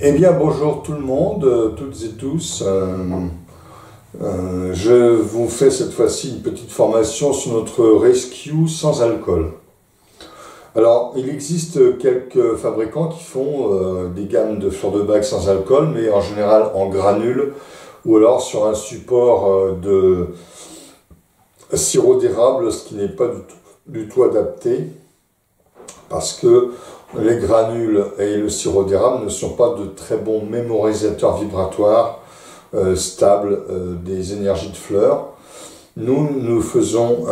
Eh bien, bonjour tout le monde, toutes et tous. Je vous fais cette fois-ci une petite formation sur notre rescue sans alcool. Alors, il existe quelques fabricants qui font des gammes de fleurs de bac sans alcool, mais en général en granules ou alors sur un support de sirop d'érable, ce qui n'est pas du tout adapté parce que les granules et le sirop d'érable ne sont pas de très bons mémorisateurs vibratoires stables des énergies de fleurs. Nous faisons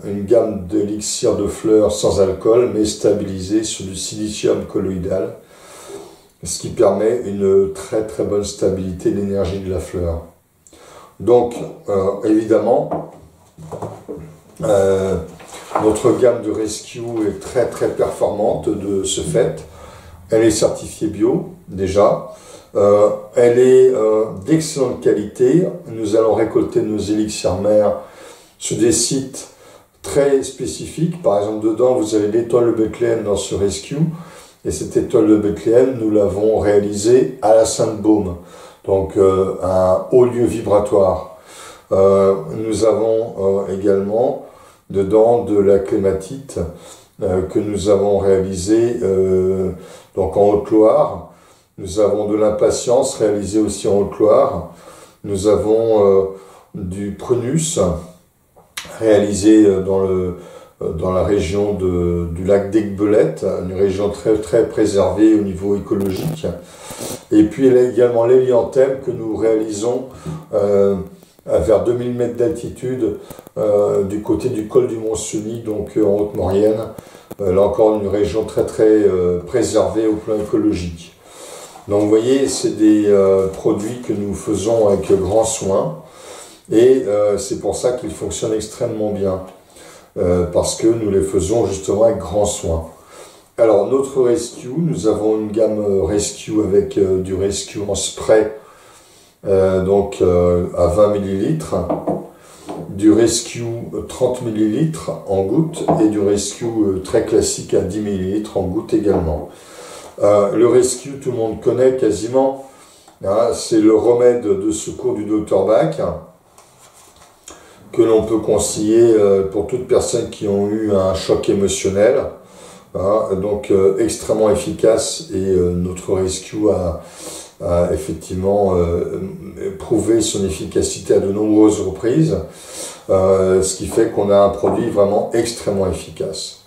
une gamme d'élixirs de fleurs sans alcool, mais stabilisés sur du silicium colloïdal, ce qui permet une très bonne stabilité de l'énergie de la fleur. Donc, évidemment, notre gamme de Rescue est très performante de ce fait. Elle est certifiée bio, déjà. Elle est d'excellente qualité. Nous allons récolter nos élixirs mères sur des sites très spécifiques. Par exemple, dedans, vous avez l'étoile de Bethléem dans ce Rescue. Et cette étoile de Bethléem, nous l'avons réalisée à la Sainte-Baume. Donc, un haut lieu vibratoire. Nous avons également dedans de la clématite que nous avons réalisée donc en Haute-Loire. Nous avons de l'impatience réalisée aussi en Haute-Loire. Nous avons du prunus réalisé dans la région du lac d'Aiguebelette, une région très préservée au niveau écologique. Et puis il y a également l'hélianthème que nous réalisons vers 2000 mètres d'altitude du côté du col du Mont-Cenis, donc en Haute-Maurienne. Là encore une région très préservée au plan écologique. Donc vous voyez, c'est des produits que nous faisons avec grand soin et c'est pour ça qu'ils fonctionnent extrêmement bien parce que nous les faisons justement avec grand soin. Alors notre Rescue, nous avons une gamme Rescue avec du Rescue en spray donc à 20 ml, du Rescue 30 ml en gouttes et du Rescue très classique à 10 ml en gouttes également. Le Rescue, tout le monde connaît quasiment, hein, c'est le remède de secours du Dr Bach que l'on peut conseiller pour toutes personnes qui ont eu un choc émotionnel, hein, donc extrêmement efficace et notre Rescue a effectivement prouvé son efficacité à de nombreuses reprises, ce qui fait qu'on a un produit vraiment extrêmement efficace.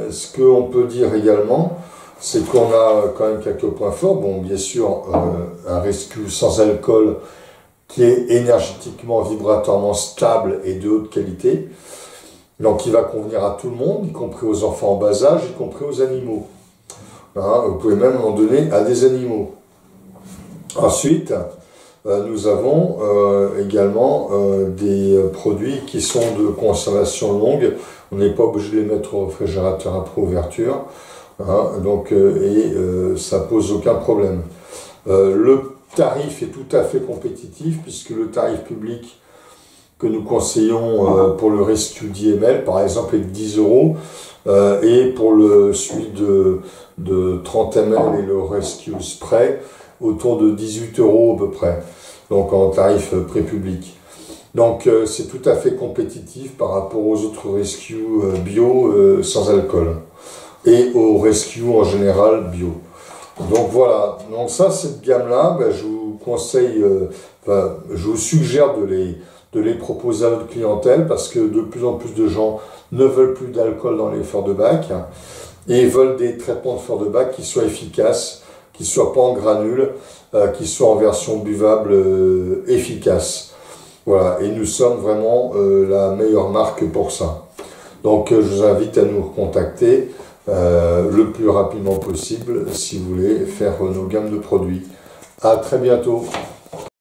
Ce qu'on peut dire également, c'est qu'on a quand même quelques points forts. Bon, bien sûr, un Rescue sans alcool qui est énergétiquement, vibratoirement stable et de haute qualité. Donc, il va convenir à tout le monde, y compris aux enfants en bas âge, y compris aux animaux. Hein, vous pouvez même en donner à des animaux. Ensuite, nous avons également des produits qui sont de conservation longue. On n'est pas obligé de les mettre au réfrigérateur après ouverture. Hein, donc, ça pose aucun problème. Le tarif est tout à fait compétitif puisque le tarif public que nous conseillons pour le Rescue 10 ml, par exemple, est de 10 €. Et pour celui de 30 ml et le Rescue Spray, autour de 18 € à peu près, donc en tarif prix public. Donc c'est tout à fait compétitif par rapport aux autres Rescue bio sans alcool et aux Rescue en général bio. Donc voilà, donc ça, cette gamme-là, je vous conseille, je vous suggère de les proposer à votre clientèle parce que de plus en plus de gens ne veulent plus d'alcool dans les fleurs de bac et veulent des traitements de fleurs de bac qui soient efficaces, qui ne soient pas en granules, qui soient en version buvable efficace. Voilà, et nous sommes vraiment la meilleure marque pour ça. Donc je vous invite à nous recontacter le plus rapidement possible si vous voulez faire nos gammes de produits. À très bientôt.